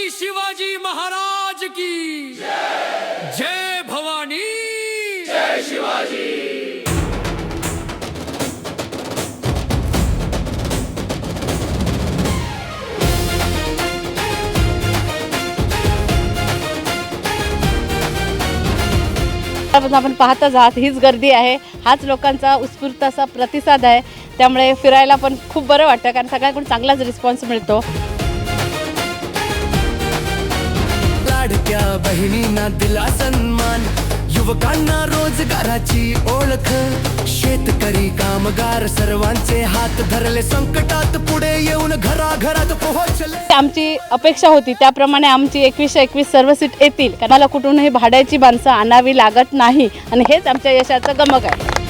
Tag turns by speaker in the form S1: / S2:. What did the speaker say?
S1: शिवाजी महाराज की जय भवानी जय शिवाजी।
S2: आपण पाहतच आहात हीच गर्दी आहे, हाच लोकांचा उत्स्फूर्त असा प्रतिसाद आहे। त्यामुळे फिरायला पण खूप बरं वाटतं कारण सगळ्यांकडून चांगलाच रिस्पॉन्स मिळतो।
S3: लाडक्या बहिणींना दिला सन्मान, युवकांना रोजगाराची ओळख, शेतकरी कामगार सर्वांचे हात धरले संकटात, पुढे येऊन घराघरात पोहोचले।
S2: आमची अपेक्षा होती त्याप्रमाणे आमची 2121 सर्व सीट येतील, कारण मला कुठूनही भाड्याची माणसं आणावी लागत नाही आणि हेच आमच्या यशाचं गमक आहे।